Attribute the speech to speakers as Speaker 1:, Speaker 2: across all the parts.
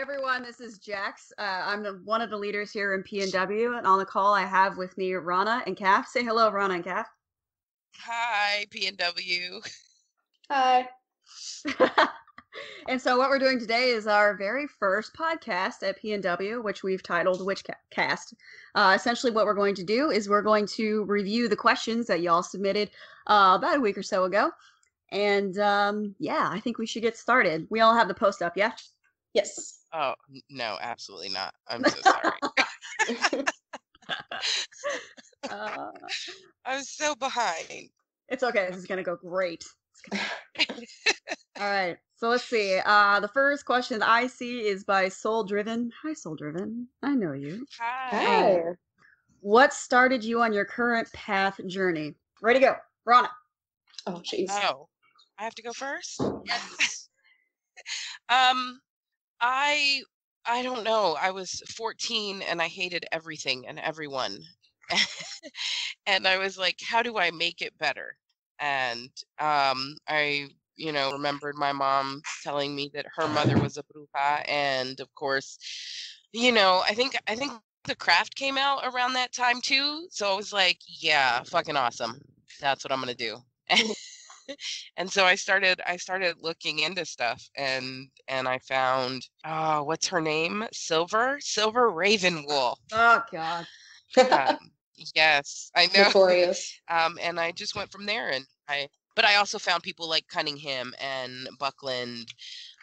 Speaker 1: everyone, this is Jax. I'm one of the leaders here in P&W, and on the call I have with me Rana and Caff. Say hello, Rana and Caff.
Speaker 2: Hi, P&W.
Speaker 3: Hi.
Speaker 1: And so what we're doing today is our very first podcast at P&W, which we've titled WitchCast. Essentially what we're going to do is we're going to review the questions that y'all submitted about a week or so ago. And yeah, I think we should get started. We all have the post up, yeah?
Speaker 3: Yes.
Speaker 2: Oh, no, absolutely not. I'm so sorry. I'm so behind.
Speaker 1: It's okay. This is going to go great. All right. So let's see. The first question I see is by Soul Driven. Hi, Soul Driven. I know you.
Speaker 2: Hi.
Speaker 1: What started you on your current path journey? Ready to go. Rana.
Speaker 3: Oh, jeez.
Speaker 2: Oh, I have to go first?
Speaker 1: Yes.
Speaker 2: I don't know. I was 14 and I hated everything and everyone. And I was like, how do I make it better? And I remembered my mom telling me that her mother was a bruja, and of course, I think the craft came out around that time too. So I was like, yeah, fucking awesome. That's what I'm gonna do. And so I started looking into stuff, and I found what's her name? Silver Ravenwool.
Speaker 1: Oh God.
Speaker 2: Yes, I know.
Speaker 3: Notorious.
Speaker 2: And I just went from there, but I also found people like Cunningham and Buckland,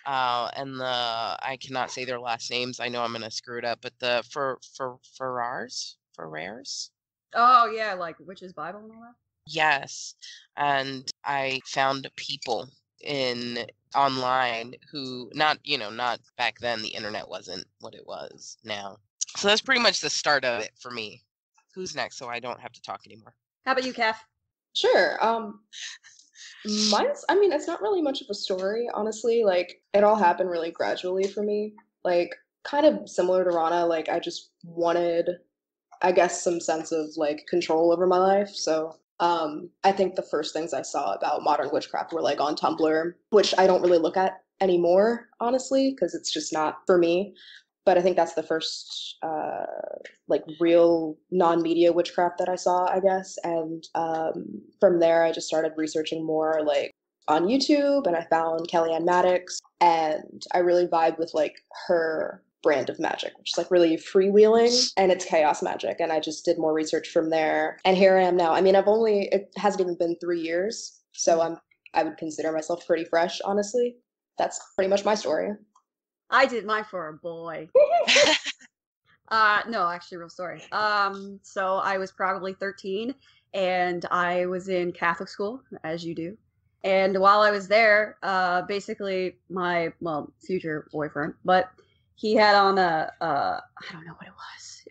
Speaker 2: and I cannot say their last names. I know I'm gonna screw it up, but the Ferrars.
Speaker 1: Oh yeah, like Witch's Bible and all that.
Speaker 2: Yes, and I found people online who not back then the internet wasn't what it was now. So that's pretty much the start of it for me. Who's next so I don't have to talk anymore?
Speaker 1: How about you, Caff?
Speaker 3: Sure. Mine's, it's not really much of a story, honestly. Like, it all happened really gradually for me. Like, kind of similar to Rana, like, I just wanted, I guess, some sense of, like, control over my life. So, I think the first things I saw about modern witchcraft were, like, on Tumblr, which I don't really look at anymore, honestly, because it's just not for me. But I think that's the first, like, real non-media witchcraft that I saw, I guess. And from there, I just started researching more, like, on YouTube, and I found Kellyanne Maddox, and I really vibed with, like, her brand of magic, which is, like, really freewheeling, and it's chaos magic. And I just did more research from there. And here I am now. I mean, it hasn't even been 3 years, so I would consider myself pretty fresh, honestly. That's pretty much my story.
Speaker 1: I did mine for a boy. No, actually, real story. So I was probably 13, and I was in Catholic school, as you do. And while I was there, basically my future boyfriend, but he had on I don't know what it was.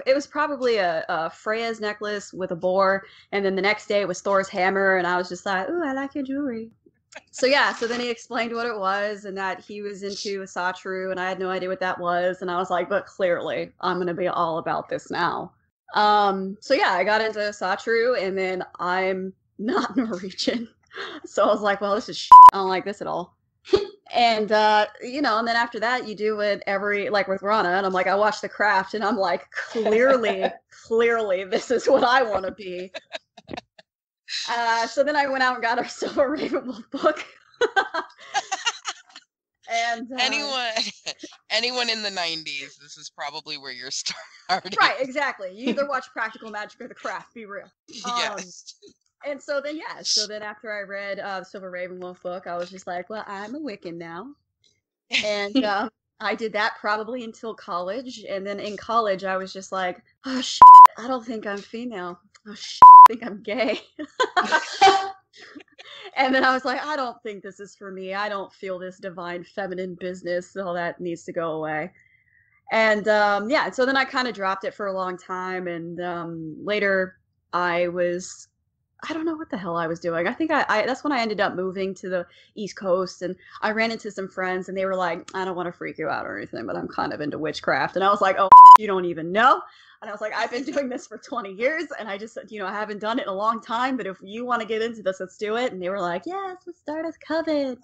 Speaker 1: It was probably a Freya's necklace with a boar, and then the next day it was Thor's hammer, and I was just like, ooh, I like your jewelry. So yeah, so then he explained what it was and that he was into Asatru, and I had no idea what that was, and I was like, but clearly I'm gonna be all about this now. So yeah, I got into Asatru, and then I'm not Norwegian. So I was like, well, this is I don't like this at all. And and then after that you do it like with Rana, and I'm like, I watched the craft, and I'm like, clearly this is what I want to be. So then I went out and got our Silver Ravenwool book. And
Speaker 2: anyone in the 90s, this is probably where you're starting.
Speaker 1: Right, exactly. You either watch Practical Magic or the craft, be real.
Speaker 2: Yes.
Speaker 1: And so then after I read the Silver Ravenwool book, I was just like, well, I'm a Wiccan now. And I did that probably until college. And then in college, I was just like, oh, I don't think I'm female. Oh, I think I'm gay. And then I was like, I don't think this is for me. I don't feel this divine feminine business. All that needs to go away. And so then I kind of dropped it for a long time. And later I don't know what the hell I was doing. I think that's when I ended up moving to the East Coast, and I ran into some friends, and they were like, I don't want to freak you out or anything, but I'm kind of into witchcraft. And I was like, oh, you don't even know. And I was like, I've been doing this for 20 years, and I just, I haven't done it in a long time, but if you want to get into this, let's do it. And they were like, yes, let's start a coven.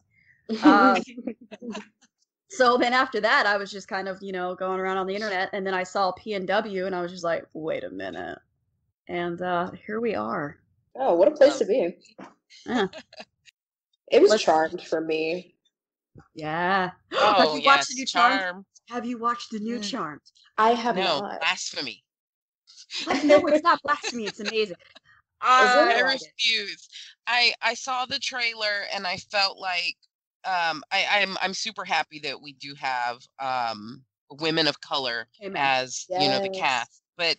Speaker 1: So then after that, I was just kind of, going around on the internet, and then I saw P&W, and I was just like, wait a minute. And here we are.
Speaker 3: Oh, what a place
Speaker 2: Oh,
Speaker 3: to be.
Speaker 1: Yeah.
Speaker 3: It was
Speaker 1: Let's
Speaker 3: Charmed for me.
Speaker 1: Yeah. Have
Speaker 2: oh
Speaker 1: you watched the
Speaker 2: yes,
Speaker 1: new Charmed?
Speaker 2: charm.
Speaker 1: Have you watched the new
Speaker 2: Mm,
Speaker 1: Charmed?
Speaker 3: I have
Speaker 2: No,
Speaker 3: not.
Speaker 2: blasphemy.
Speaker 1: What? No, it's not blasphemy. It's amazing.
Speaker 3: Is
Speaker 1: I
Speaker 2: I
Speaker 3: it?
Speaker 1: like it.
Speaker 2: refuse. I saw the trailer and I felt like I'm super happy that we do have women of color
Speaker 1: Amen.
Speaker 2: as, the
Speaker 3: Yes.
Speaker 2: cast, but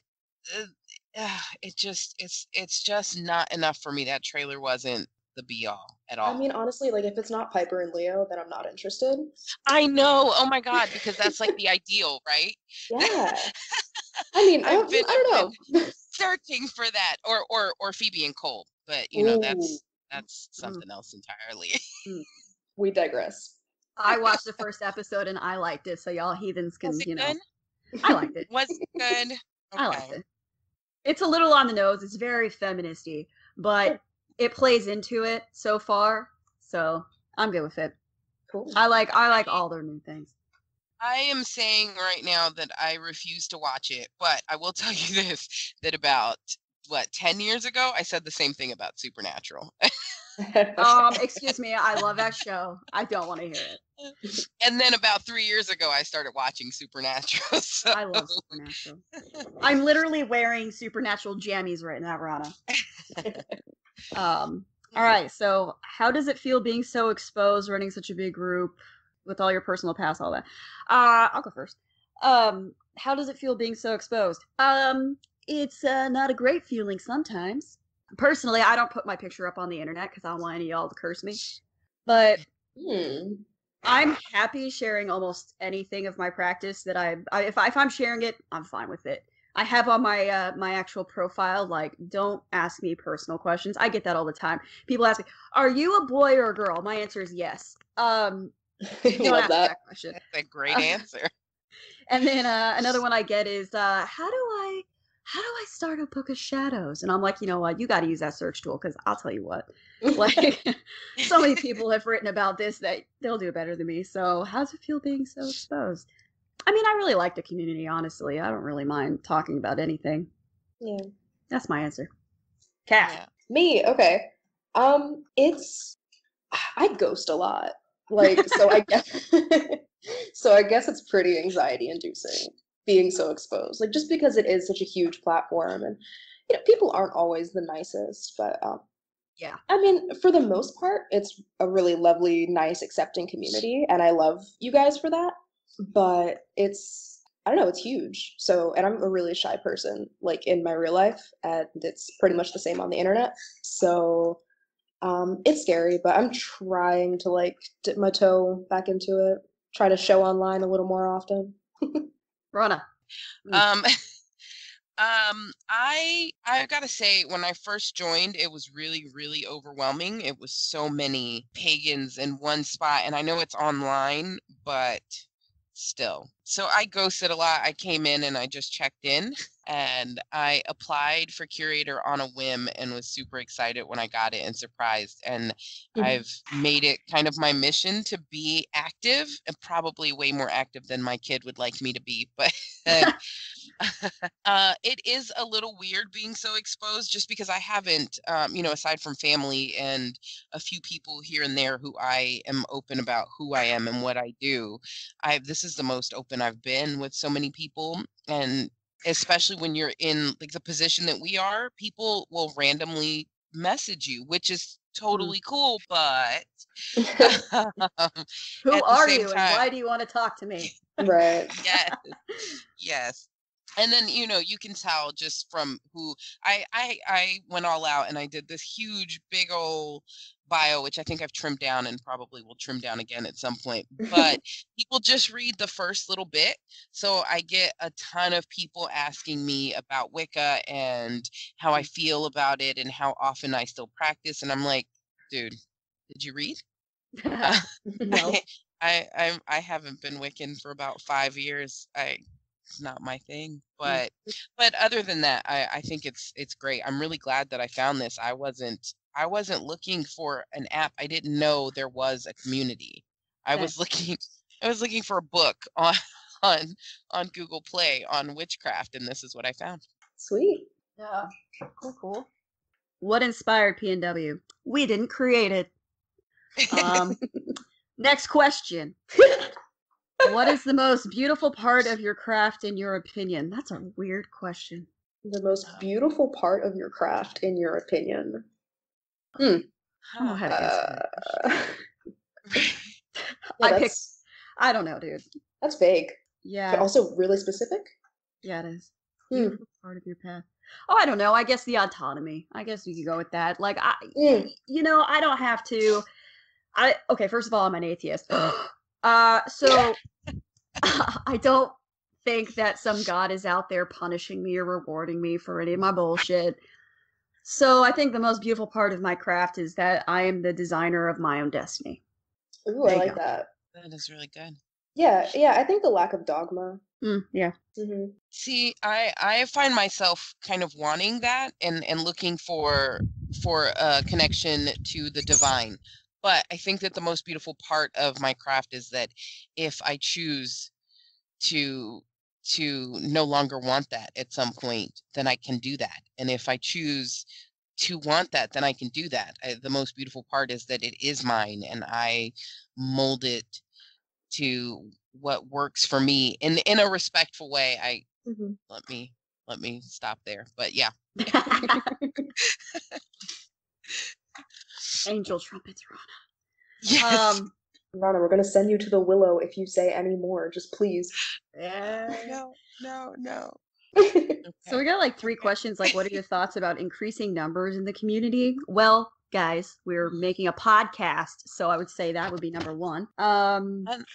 Speaker 2: uh, it's just not enough for me. That trailer wasn't the be all at
Speaker 3: I
Speaker 2: all.
Speaker 3: mean, honestly, like if it's not Piper and Leo, then I'm not interested.
Speaker 2: I know. Oh my God, because that's like the ideal, right?
Speaker 3: Yeah. I mean,
Speaker 2: I've been
Speaker 3: I
Speaker 2: I've been
Speaker 3: don't know.
Speaker 2: searching for that, or Phoebe and Cole, but
Speaker 3: Ooh,
Speaker 2: that's
Speaker 1: Mm,
Speaker 2: something else entirely.
Speaker 1: mm.
Speaker 3: we digress.
Speaker 1: I watched the first episode and I liked it, so y'all heathens
Speaker 2: Was
Speaker 1: can,
Speaker 2: it good?
Speaker 1: I liked it.
Speaker 2: Was it good?
Speaker 1: I liked
Speaker 2: Okay.
Speaker 1: it. It's a little on the nose. It's very feministy, but
Speaker 3: Sure.
Speaker 1: it plays into it so far. So I'm good with it.
Speaker 3: Cool.
Speaker 1: I like all their new things.
Speaker 2: I am saying right now that I refuse to watch it, but I will tell you this, that about, 10 years ago, I said the same thing about Supernatural.
Speaker 1: Excuse me, I love that show. I don't want to hear it.
Speaker 2: And then about 3 years ago, I started watching Supernatural. So
Speaker 1: I love Supernatural. I'm literally wearing Supernatural jammies right now, Rana. All right, so how does it feel being so exposed, running such a big group with all your personal past, all that? I'll go first. How does it feel being so exposed? It's not a great feeling sometimes. Personally, I don't put my picture up on the internet because I don't want any of y'all to curse me. But
Speaker 3: Hmm.
Speaker 1: I'm happy sharing almost anything of my practice that if I'm sharing it, I'm fine with it. I have on my actual profile, like, don't ask me personal questions. I get that all the time. People ask me, "Are you a boy or a girl?" My answer is yes. Don't
Speaker 3: Love
Speaker 1: ask me
Speaker 3: that.
Speaker 1: that question.
Speaker 2: that's a great answer.
Speaker 1: And then another one I get is, how do I start a book of shadows? And I'm like, you know what? You got to use that search tool because I'll tell you what, like, so many people have written about this that they'll do better than me. So how does it feel being so exposed? I mean, I really like the community, honestly. I don't really mind talking about anything.
Speaker 3: Yeah.
Speaker 1: That's my answer. Caff.
Speaker 2: Yeah.
Speaker 3: Me, okay. It's I ghost a lot. Like, so I guess so I guess it's pretty anxiety inducing being so exposed. Like just because it is such a huge platform and people aren't always the nicest, but
Speaker 1: Yeah.
Speaker 3: I mean, for the most part, it's a really lovely, nice, accepting community, and I love you guys for that. But I don't know, it's huge. So, and I'm a really shy person, like in my real life, and it's pretty much the same on the internet. So, it's scary, but I'm trying to like dip my toe back into it, try to show online a little more often.
Speaker 1: Rona.
Speaker 2: Um, I gotta say, when I first joined, it was really, really overwhelming. It was so many pagans in one spot, and I know it's online, but still. So I ghosted a lot. I came in and I just checked in, and I applied for curator on a whim and was super excited when I got it and surprised. And I've made it kind of my mission to be active, and probably way more active than my kid would like me to be, but it is a little weird being so exposed just because I haven't, aside from family and a few people here and there who I am open about who I am and what I do. This is the most open I've been with so many people. And especially when you're in like the position that we are, people will randomly message you, which is
Speaker 1: Mm.
Speaker 2: totally cool. But
Speaker 1: Who
Speaker 2: at the
Speaker 1: are
Speaker 2: same
Speaker 1: you and
Speaker 2: time,
Speaker 1: why do you want to talk to me?
Speaker 3: Right.
Speaker 2: yes. Yes. And then, you can tell just from who I went all out and I did this huge, big old bio, which I think I've trimmed down and probably will trim down again at some point. But people just read the first little bit. So I get a ton of people asking me about Wicca and how I feel about it and how often I still practice. And I'm like, dude, did you read?
Speaker 1: No.
Speaker 2: I haven't been Wiccan for about 5 years. It's not my thing.
Speaker 1: Mm.
Speaker 2: But other than that, I think it's great. I'm really glad that I found this. I wasn't looking for an app. I didn't know there was a community. I
Speaker 1: Same.
Speaker 2: was looking I was looking for a book on on Google Play on witchcraft, and this is what I found.
Speaker 3: Sweet.
Speaker 1: Yeah. Cool. What inspired P&W? We didn't create it. Next question. What is the most beautiful part of your craft in your opinion? That's a weird question.
Speaker 3: The most beautiful part of your craft, in your opinion.
Speaker 1: I don't know how to answer that question.
Speaker 3: Yeah,
Speaker 1: I don't know, dude.
Speaker 3: That's vague.
Speaker 1: Yeah.
Speaker 3: But also really specific.
Speaker 1: Yeah, it is. Beautiful part of your path. Oh, I don't know. I guess the autonomy. I guess we could go with that. Like, you know, I don't have to. Okay, first of all, I'm an atheist. So I don't think that some god is out there punishing me or rewarding me for any of my bullshit. So I think the most beautiful part of my craft is that I am the designer of my own destiny.
Speaker 3: Ooh, I like that.
Speaker 2: That is really good.
Speaker 3: Yeah, I think the lack of dogma.
Speaker 1: Yeah.
Speaker 3: Mm-hmm.
Speaker 2: See, I find myself kind of wanting that and looking for a connection to the divine. But I think that the most beautiful part of my craft is that if I choose to no longer want that at some point, then I can do that. And if I choose to want that, then I can do that. The most beautiful part is that it is mine, and I mold it to what works for me in a respectful way. Let me stop there. But yeah.
Speaker 1: Angel trumpets, Rana.
Speaker 2: Yes.
Speaker 3: Rana, we're gonna send you to the willow if you say any more. Just please.
Speaker 2: No.
Speaker 1: Okay. So we got like 3 questions. Like, what are your thoughts about increasing numbers in the community? Well, guys, we're making a podcast, so I would say that would be number 1.
Speaker 2: And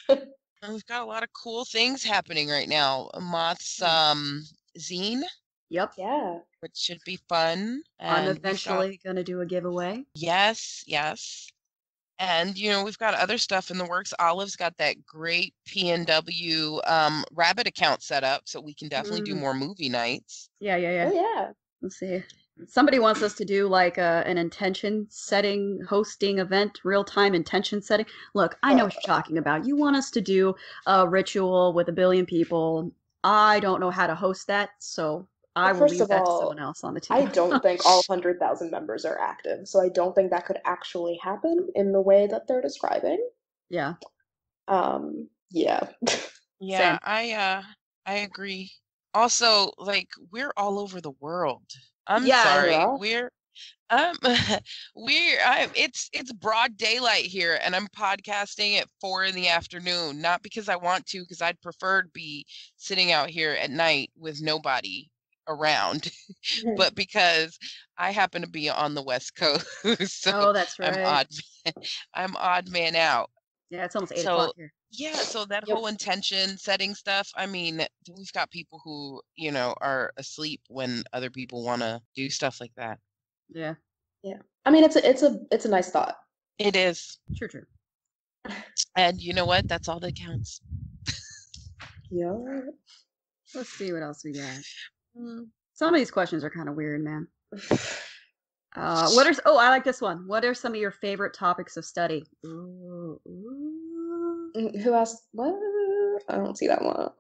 Speaker 2: we've got a lot of cool things happening right now. Moth's zine.
Speaker 1: Yep.
Speaker 3: Yeah.
Speaker 2: Which should be fun.
Speaker 1: I'm eventually gonna do a giveaway.
Speaker 2: Yes. And you know, we've got other stuff in the works. Olive's got that great P&W Rabbit account set up, so we can definitely do more movie nights.
Speaker 1: Yeah.
Speaker 3: Oh yeah.
Speaker 1: Let's see. Somebody wants us to do like an intention setting, hosting event, real-time intention setting. Look, I know what you're talking about. You want us to do a ritual with 1 billion people. I don't know how to host that, so I will leave that to someone else on the team.
Speaker 3: I don't think all 100,000 members are active, so I don't think that could actually happen in the way that they're describing.
Speaker 1: Yeah.
Speaker 3: Yeah.
Speaker 2: Yeah, I agree. Also, like, we're all over the world. I'm sorry.
Speaker 3: Yeah.
Speaker 2: It's broad daylight here, and I'm podcasting at 4 in the afternoon, not because I want to, because I'd prefer to be sitting out here at night with nobody around, but because I happen to be on the West Coast. So
Speaker 1: that's right.
Speaker 2: I'm odd man out.
Speaker 1: Yeah, it's almost 8 o'clock here.
Speaker 2: Yeah, so that whole intention setting stuff, I mean, we've got people who, you know, are asleep when other people want to do stuff like that.
Speaker 1: Yeah.
Speaker 3: I mean, it's a nice thought.
Speaker 2: It is.
Speaker 1: True.
Speaker 2: And you know what? That's all that counts.
Speaker 3: Yeah.
Speaker 1: Let's see what else we got. Some of these questions are kind of weird, man. I like this one. What are some of your favorite topics of study?
Speaker 3: Who asked what? I don't see that one.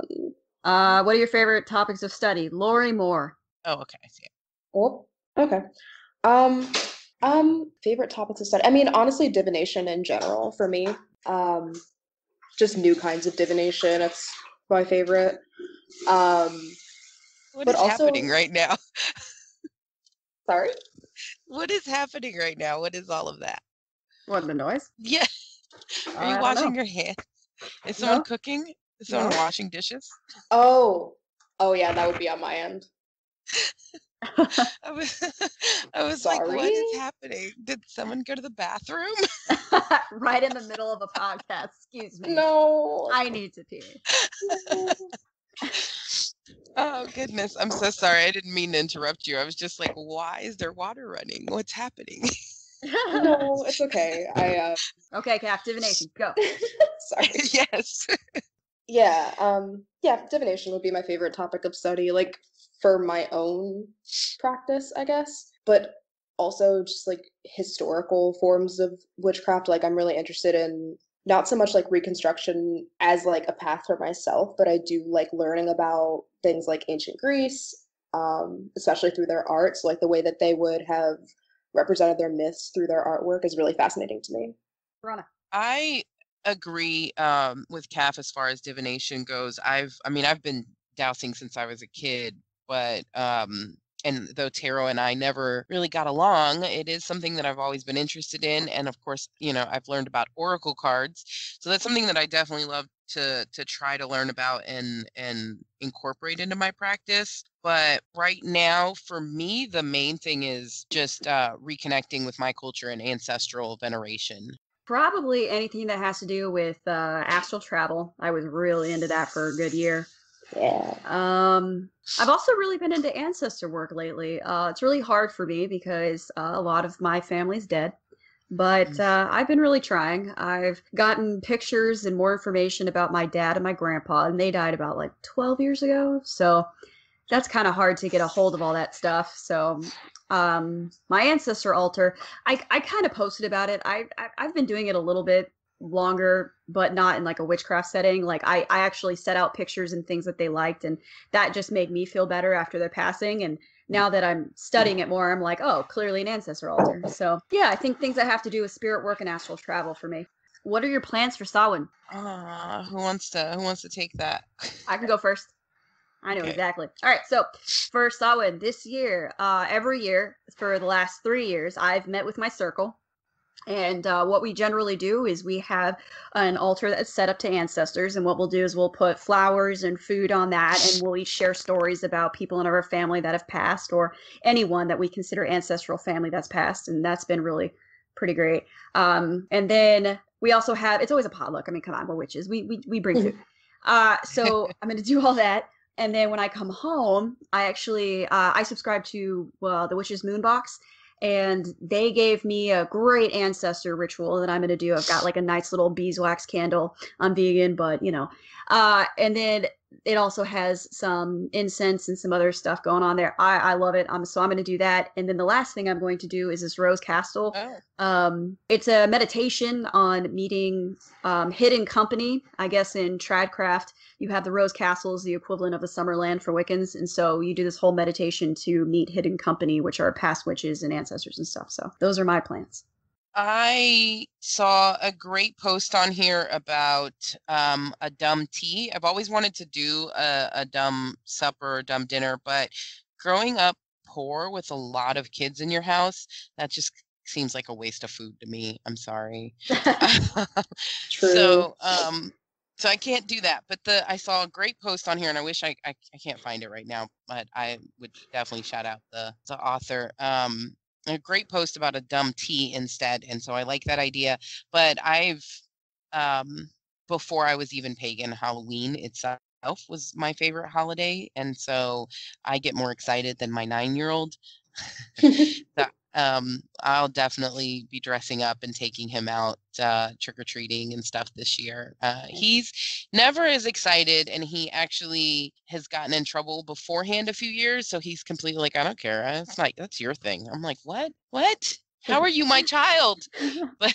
Speaker 1: What are your favorite topics of study? Lori Moore.
Speaker 2: Oh, okay, I see it.
Speaker 3: Oh, okay. Favorite topics of study. I mean, honestly, divination in general for me. Just new kinds of divination. It's my favorite.
Speaker 2: What is happening right now?
Speaker 3: Sorry?
Speaker 2: What is happening right now? What is all of that?
Speaker 1: What, the noise?
Speaker 2: Yeah. Are you washing your hands? Is someone cooking? Is someone washing dishes?
Speaker 3: Oh yeah, that would be on my end.
Speaker 2: I was like, what is happening? Did someone go to the bathroom?
Speaker 1: Right in the middle of a podcast. Excuse me.
Speaker 3: No.
Speaker 1: I need to pee.
Speaker 2: Oh, goodness. I'm so sorry. I didn't mean to interrupt you. I was just like, why is there water running? What's happening?
Speaker 3: No, it's okay.
Speaker 1: Okay, Caff, divination, go.
Speaker 3: Sorry.
Speaker 2: Yes.
Speaker 3: Yeah, divination would be my favorite topic of study, like for my own practice, I guess, but also just like historical forms of witchcraft. Like I'm really interested in not so much like reconstruction as like a path for myself, but I do like learning about things like ancient Greece, especially through their art. So like the way that they would have represented their myths through their artwork is really fascinating to me.
Speaker 1: Rana.
Speaker 2: I agree with Caff as far as divination goes. I've been dowsing since I was a kid, but and though tarot and I never really got along, it is something that I've always been interested in. And of course, I've learned about oracle cards. So that's something that I definitely love to try to learn about and incorporate into my practice. But right now, for me, the main thing is just reconnecting with my culture and ancestral veneration.
Speaker 1: Probably anything that has to do with astral travel. I was really into that for a good year.
Speaker 3: Yeah.
Speaker 1: I've also really been into ancestor work lately. It's really hard for me because a lot of my family's dead. But I've been really trying. I've gotten pictures and more information about my dad and my grandpa, and they died about like 12 years ago. So that's kind of hard to get a hold of all that stuff. So my ancestor altar, I kind of posted about it. I've been doing it a little bit longer, but not in like a witchcraft setting. Like I actually set out pictures and things that they liked, and that just made me feel better after their passing. And now that I'm studying it more, I'm like, oh, clearly an ancestor altar. So yeah, I think things that have to do with spirit work and astral travel for me. What are your plans for Samhain?
Speaker 2: Who wants to take that?
Speaker 1: I can go first. I know
Speaker 2: Okay.
Speaker 1: exactly. All right, so for Samhain this year, every year for the last 3 years, I've met with my circle. And what we generally do is we have an altar that's set up to ancestors. And what we'll do is we'll put flowers and food on that. And we'll each share stories about people in our family that have passed or anyone that we consider ancestral family that's passed. And that's been really pretty great. And then we also have, it's always a potluck. I mean, come on, we're witches. We bring food. So I'm going to do all that. And then when I come home, I actually, I subscribe to the Witch's Moonbox, and they gave me a great ancestor ritual that I'm going to do. I've got like a nice little beeswax candle. I'm vegan, but and then it also has some incense and some other stuff going on there. I love it. So I'm going to do that. And then the last thing I'm going to do is this Rose Castle. It's a meditation on meeting hidden company. I guess in Tradcraft, you have the Rose Castles, the equivalent of the Summerland for Wiccans. And so you do this whole meditation to meet hidden company, which are past witches and ancestors and stuff. So those are my plans.
Speaker 2: I saw a great post on here about a dumb tea. I've always wanted to do a dumb supper, a dumb dinner, but growing up poor with a lot of kids in your house, that just seems like a waste of food to me. I'm sorry.
Speaker 3: True.
Speaker 2: So I can't do that. But I saw a great post on here, and I wish I can't find it right now, but I would definitely shout out the author. A great post about a dumb tea instead, and so I like that idea. But I've before I was even pagan, Halloween itself was my favorite holiday, and so I get more excited than my 9-year-old. I'll definitely be dressing up and taking him out trick-or-treating and stuff this year. He's never as excited, and he actually has gotten in trouble beforehand a few years, so he's completely like, I don't care. It's like, that's your thing. I'm like, what? How are you my child? But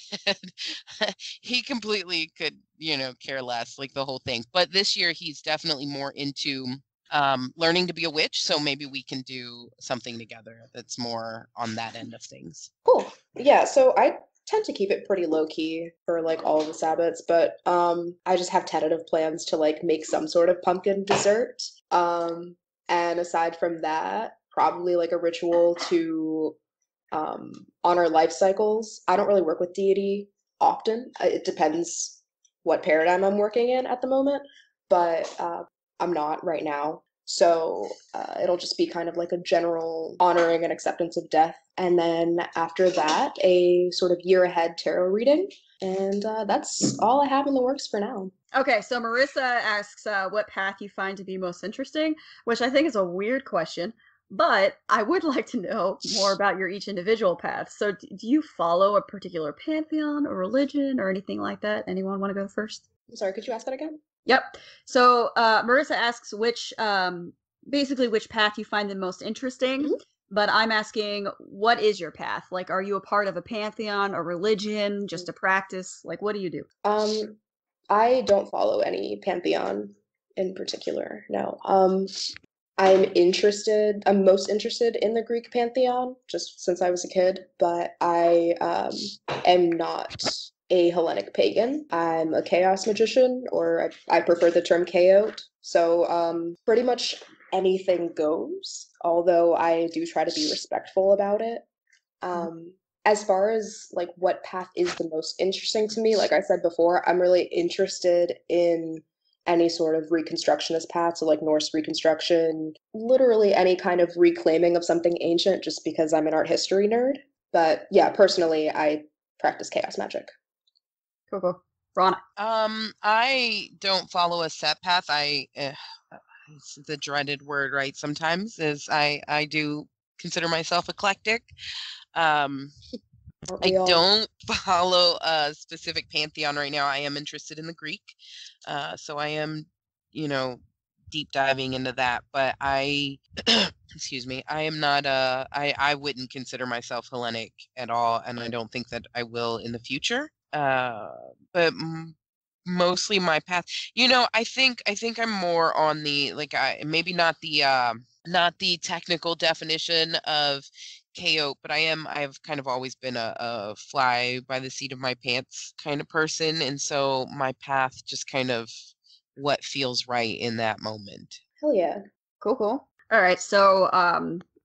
Speaker 2: he completely could, care less, like the whole thing. But this year he's definitely more into learning to be a witch, so maybe we can do something together that's more on that end of things.
Speaker 3: Cool. Yeah, so I tend to keep it pretty low key for like all of the Sabbats, but I just have tentative plans to like make some sort of pumpkin dessert. And aside from that, probably like a ritual to honor life cycles. I don't really work with deity often. It depends what paradigm I'm working in at the moment, but I'm not right now. So it'll just be kind of like a general honoring and acceptance of death. And then after that, a sort of year ahead tarot reading. And that's all I have in the works for now.
Speaker 1: Okay, so Marissa asks what path you find to be most interesting, which I think is a weird question, but I would like to know more about your each individual path. So do you follow a particular pantheon or religion or anything like that? Anyone want to go first?
Speaker 3: I'm sorry, could you ask that again?
Speaker 1: Yep. So Marissa asks basically which path you find the most interesting. But I'm asking, what is your path? Like, are you a part of a pantheon, a religion, just a practice? Like, what do you do?
Speaker 3: I don't follow any pantheon in particular, no. I'm most interested in the Greek pantheon, just since I was a kid, but I am not a Hellenic pagan. I'm a chaos magician, or I prefer the term chaot. So pretty much anything goes, although I do try to be respectful about it. As far as like what path is the most interesting to me, like I said before, I'm really interested in any sort of reconstructionist path, so like Norse reconstruction, literally any kind of reclaiming of something ancient, just because I'm an art history nerd. But yeah, personally, I practice chaos magic.
Speaker 1: Cool. Rana.
Speaker 2: I don't follow a set path. It's the dreaded word, right? Sometimes is I do consider myself eclectic. I don't follow a specific pantheon right now. I am interested in the Greek. So I am, deep diving into that, but excuse me, I am not I wouldn't consider myself Hellenic at all, and I don't think that I will in the future. But mostly my path, I think I'm more on the, like, maybe not the technical definition of KO, but I've kind of always been a fly by the seat of my pants kind of person. And so my path just kind of what feels right in that moment.
Speaker 3: Hell yeah.
Speaker 1: Cool. All right. So,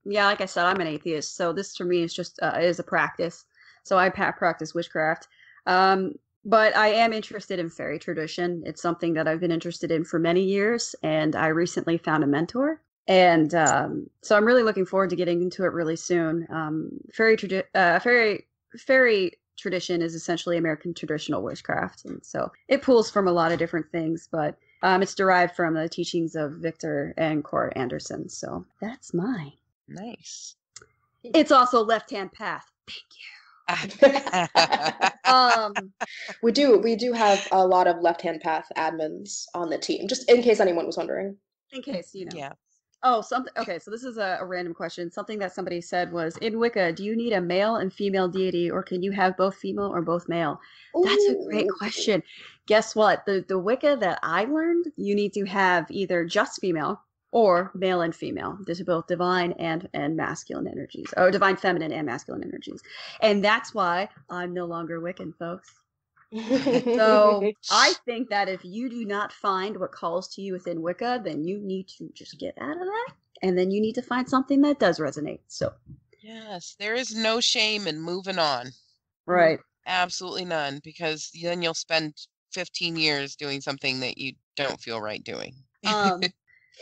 Speaker 1: yeah, like I said, I'm an atheist. So this for me is just, is a practice. So I practice witchcraft. But I am interested in fairy tradition. It's something that I've been interested in for many years. And I recently found a mentor. And so I'm really looking forward to getting into it really soon. Fairy tradition is essentially American traditional witchcraft, and so it pulls from a lot of different things, but it's derived from the teachings of Victor and Cora Anderson. So that's mine.
Speaker 2: Nice.
Speaker 1: It's also left-hand path. Thank you.
Speaker 3: We do have a lot of left-hand path admins on the team, just in case anyone was wondering.
Speaker 1: In case,
Speaker 2: Yeah.
Speaker 1: Oh, something. Okay, so this is a random question. Something that somebody said was, in Wicca, do you need a male and female deity, or can you have both female or both male? That's a great question. Guess what? The Wicca that I learned, you need to have either just female or male and female. There's both divine and masculine energies, or divine feminine and masculine energies. And that's why I'm no longer Wiccan, folks. So I think that if you do not find what calls to you within Wicca, then you need to just get out of that, and then you need to find something that does resonate. So
Speaker 2: yes, there is no shame in moving on.
Speaker 1: Right.
Speaker 2: Absolutely none, because then you'll spend 15 years doing something that you don't feel right doing.
Speaker 1: All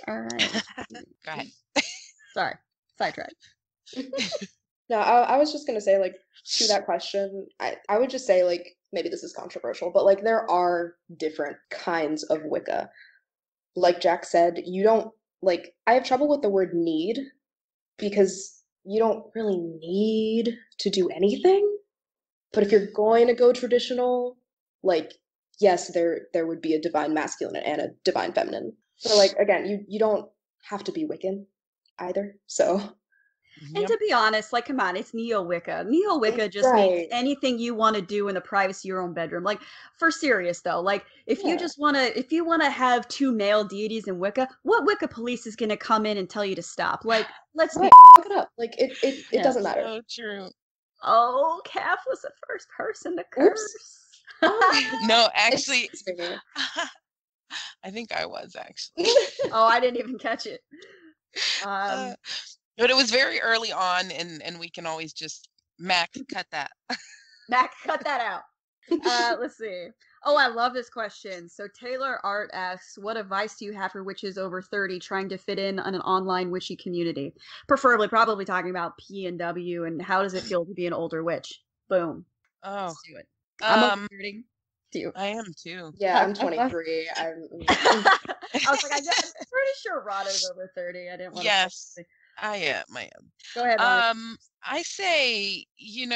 Speaker 1: right.
Speaker 2: Go ahead.
Speaker 1: Sorry, sidetrack.
Speaker 3: No, I was just gonna say, like, to that question, I would just say, like, maybe this is controversial, but like there are different kinds of Wicca. Like Jack said, you don't, like, I have trouble with the word need, because you don't really need to do anything. But if you're going to go traditional, like, yes, there would be a divine masculine and a divine feminine. But like, again, you don't have to be Wiccan either. So
Speaker 1: And to be honest, like, come on, it's Neo-Wicca. Neo-Wicca just means anything you want to do in the privacy of your own bedroom. Like, for serious though, like, if you want to have two male deities in Wicca, what Wicca police is going to come in and tell you to stop? Like, let's be
Speaker 3: fuck it up. Like, it doesn't matter.
Speaker 2: So true.
Speaker 1: Oh, Caff was the first person to curse.
Speaker 2: No, actually, I think I was actually.
Speaker 1: Oh, I didn't even catch it.
Speaker 2: But it was very early on, and we can always just Mac cut that.
Speaker 1: Mac, cut that out. Let's see. Oh, I love this question. So Taylor Art asks, what advice do you have for witches over 30 trying to fit in on an online witchy community? Preferably, probably talking about P&W and how does it feel to be an older witch? Boom.
Speaker 2: Oh,
Speaker 1: let's do it. I'm over 30.
Speaker 2: I am too.
Speaker 3: Yeah, I'm 23. I
Speaker 1: was like, I'm pretty sure Rada's over 30. I didn't want to.
Speaker 2: Yes, I am.
Speaker 1: Go ahead, Rada.
Speaker 2: I say, you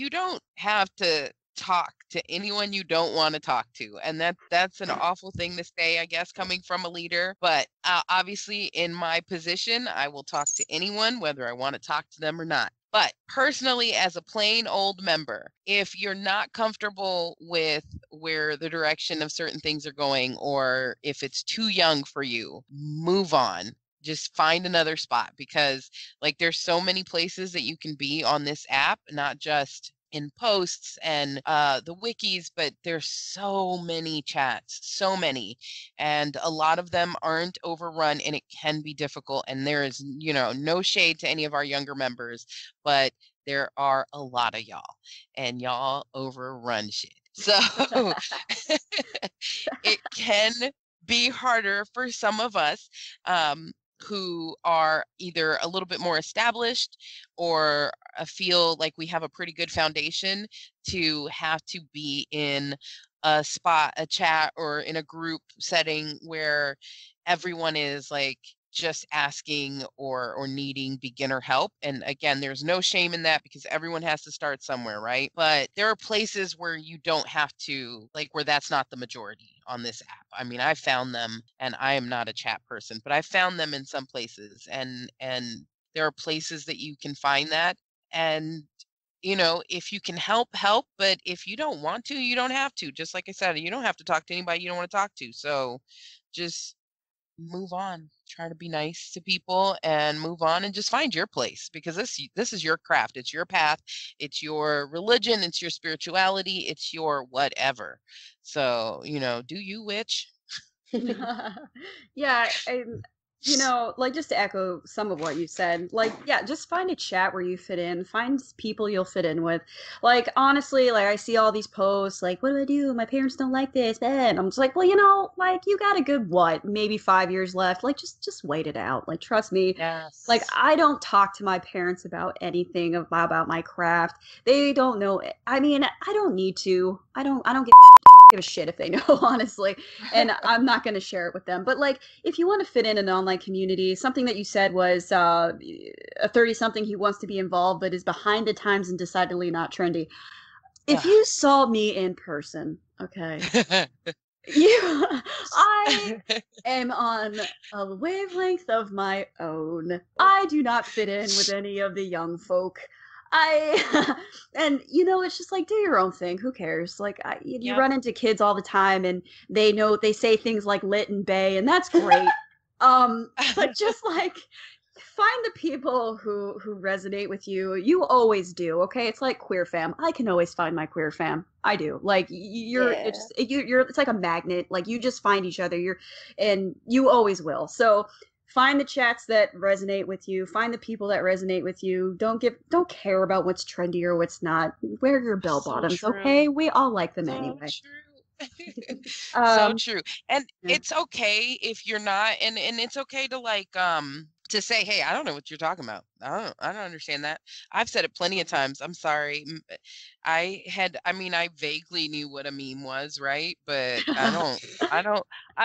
Speaker 2: don't have to talk to anyone you don't want to talk to. And that's an awful thing to say, I guess, coming from a leader. But obviously, in my position, I will talk to anyone, whether I want to talk to them or not. But personally, as a plain old member, if you're not comfortable with where the direction of certain things are going, or if it's too young for you, move on. Just find another spot, because like there's so many places that you can be on this app, not just in posts and the wikis, but there's so many chats, so many, and a lot of them aren't overrun, and it can be difficult. And there is, no shade to any of our younger members, but there are a lot of y'all, and y'all overrun shit. So it can be harder for some of us who are either a little bit more established or feel like we have a pretty good foundation to have to be in a spot, a chat, or in a group setting where everyone is like just asking or needing beginner help. And again, there's no shame in that, because everyone has to start somewhere, right? But there are places where you don't have to, like where that's not the majority on this app. I mean, I found them, and I am not a chat person, but I found them in some places, and there are places that you can find that. And if you can help, but if you don't want to, you don't have to. Just like I said, you don't have to talk to anybody you don't want to talk to. So just move on. Try to be nice to people and move on, and just find your place, because this is your craft. It's your path. It's your religion. It's your spirituality. It's your whatever. So, do you, witch?
Speaker 1: Yeah, like just to echo some of what you said, like, yeah, just find a chat where you fit in, find people you'll fit in with. Like, honestly, like I see all these posts, like, what do I do? My parents don't like this. And I'm just like, well, like you got a good, maybe 5 years left. Like, just wait it out. Like, trust me.
Speaker 2: Yes.
Speaker 1: Like, I don't talk to my parents about anything about my craft. They don't know. I mean, I don't need to. I don't give a shit if they know, honestly. And I'm not going to share it with them. But like, if you want to fit in an online community, something that you said was a 30-something who wants to be involved but is behind the times and decidedly not trendy. If you saw me in person, okay, I am on a wavelength of my own. I do not fit in with any of the young folk. And it's just like, do your own thing. Who cares? Like, you run into kids all the time, and they say things like lit and bay, and that's great. But just like, find the people who resonate with you. You always do. Okay, it's like queer fam. I can always find my queer fam. I do. Like, it's like a magnet. Like, you just find each other. And you always will. So find the chats that resonate with you. Find the people that resonate with you. Don't care about what's trendy or what's not. Wear your bell bottoms, okay? We all like them anyway.
Speaker 2: So true. And it's okay if you're not, and it's okay to like to say, hey, I don't know what you're talking about. I don't understand that. I've said it plenty of times. I'm sorry. I vaguely knew what a meme was, right? But I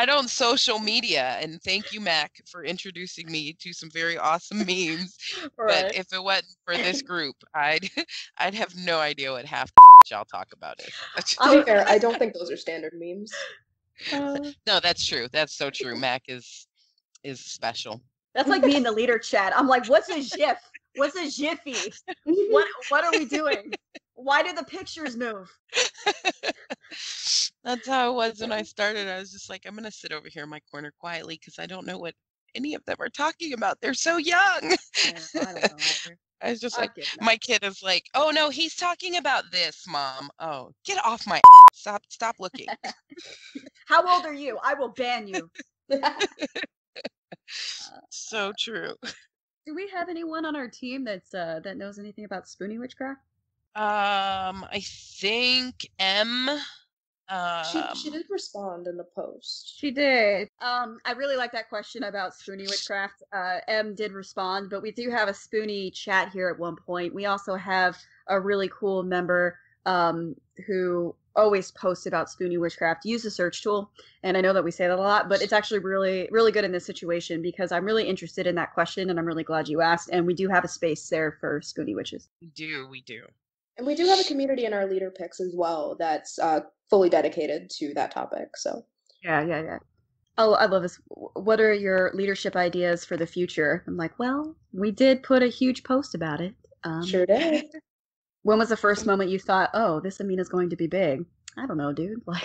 Speaker 2: don't social media. And thank you, Mac, for introducing me to some very awesome memes.
Speaker 1: Right.
Speaker 2: But if it wasn't for this group, I'd have no idea what half y'all talk about is.
Speaker 3: To be fair, I don't think those are standard memes.
Speaker 2: No, that's true. That's so true. Mac is special.
Speaker 1: That's like me in the leader chat. I'm like, what's a GIF? What's a Jiffy? What are we doing? Why do the pictures move?
Speaker 2: That's how it was when I started. I was just like, I'm gonna sit over here in my corner quietly, because I don't know what any of them are talking about. They're so young.
Speaker 1: Yeah, I don't know either.
Speaker 2: I was just like, my kid is like, oh no, he's talking about this, Mom. Oh, get off my stop looking.
Speaker 1: How old are you? I will ban you.
Speaker 2: So true.
Speaker 1: Do we have anyone on our team that knows anything about Spoonie Witchcraft?
Speaker 2: I think M.
Speaker 3: She did respond in the post.
Speaker 1: She did. I really like that question about Spoonie Witchcraft. M did respond, but we do have a Spoonie chat here at one point. We also have a really cool member who always posts about Spoonie Witchcraft. Use the search tool, and I know that we say that a lot, but it's actually really, really good in this situation, because I'm really interested in that question, and I'm really glad you asked. And we do have a space there for Spoonie Witches.
Speaker 2: We do.
Speaker 3: And we do have a community in our leader picks as well that's fully dedicated to that topic. So
Speaker 1: Yeah. Oh, I love this. What are your leadership ideas for the future? I'm like, well, we did put a huge post about it.
Speaker 3: sure did.
Speaker 1: When was the first moment you thought, oh, this Amina's going to be big? I don't know, dude. Like,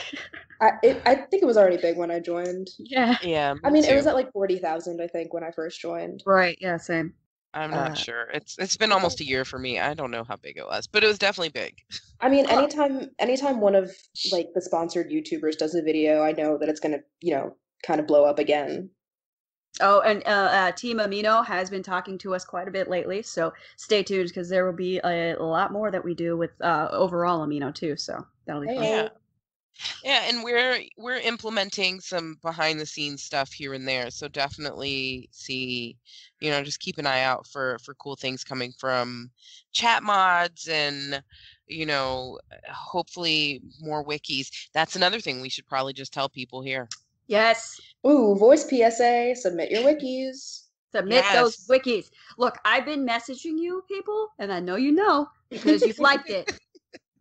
Speaker 3: I think it was already big when I joined.
Speaker 1: yeah.
Speaker 2: Yeah,
Speaker 3: I
Speaker 2: me
Speaker 3: mean, it was
Speaker 2: too.
Speaker 3: at like 40,000, I think, when I first joined.
Speaker 1: Right. Yeah. Same.
Speaker 2: I'm not
Speaker 1: Uh,
Speaker 2: sure. It's been almost a year for me. I don't know how big it was, but it was definitely big.
Speaker 3: I mean,
Speaker 1: oh,
Speaker 3: anytime one of like the sponsored YouTubers does a video, I know that it's gonna, kind of blow up again.
Speaker 1: and Team Amino has been talking to us quite a bit lately, so stay tuned because there will be a lot more that we do with overall Amino too. So that'll be
Speaker 3: Hey,
Speaker 1: fun.
Speaker 2: Yeah. Yeah, and we're implementing some behind the scenes stuff here and there. So definitely see, just keep an eye out for cool things coming from chat mods and hopefully more wikis. That's another thing we should probably just tell people here.
Speaker 1: Yes.
Speaker 3: Ooh, voice PSA, submit your wikis.
Speaker 1: Submit those
Speaker 2: Yes.
Speaker 1: wikis. Look, I've been messaging you people, and I know you know because you've liked it.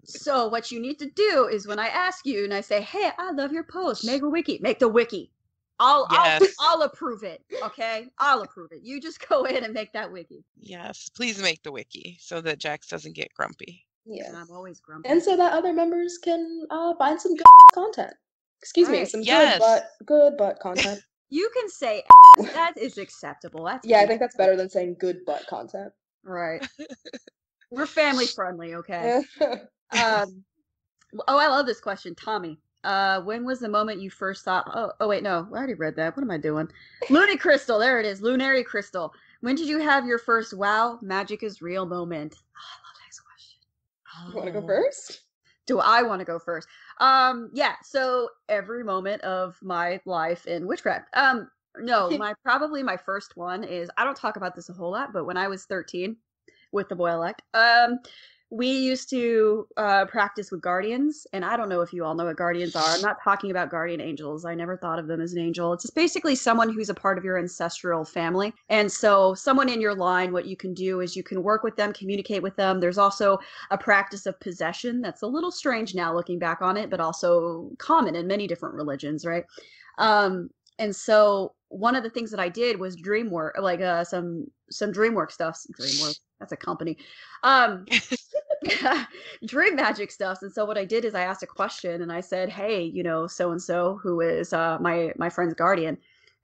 Speaker 1: So what you need to do is when I ask you and I say, "Hey, I love your post. Make a wiki. Make the wiki.
Speaker 2: Yes.
Speaker 1: I'll approve it. Okay, I'll approve it. You just go in and make that wiki."
Speaker 2: Yes. Please make the wiki so that Jax doesn't get grumpy.
Speaker 3: Yeah.
Speaker 1: I'm always grumpy.
Speaker 3: And so that other members can find some good content. Excuse me,
Speaker 1: Right.
Speaker 3: some
Speaker 2: Yes.
Speaker 3: good butt content.
Speaker 1: You can say that is acceptable. That's
Speaker 3: Yeah, I
Speaker 1: cute.
Speaker 3: think that's better than saying good butt content.
Speaker 1: Right. We're family friendly, okay? Um. Oh, I love this question, Tommy. When was the moment you first thought? Oh, wait, no, I already read that. What am I doing? Looney Crystal, there it is, Lunary Crystal. When did you have your first "Wow, magic is real" moment? Oh, I love this question.
Speaker 3: You want to go
Speaker 2: Oh.
Speaker 3: first?
Speaker 1: Do I want to go first? Yeah. So every moment of my life in witchcraft. No, probably my first one is I don't talk about this a whole lot, but when I was 13 with the boy elect, we used to practice with guardians, and I don't know if you all know what guardians are. I'm not talking about guardian angels. I never thought of them as an angel. It's just basically someone who's a part of your ancestral family. And so someone in your line, what you can do is you can work with them, communicate with them. There's also a practice of possession that's a little strange now looking back on it, but also common in many different religions, right? And so one of the things that I did was dream work, like some dream work stuff. DreamWorks, that's a company. Um, dream magic stuff. And so what I did is I asked a question and I said, "Hey, so and so who is my friend's guardian."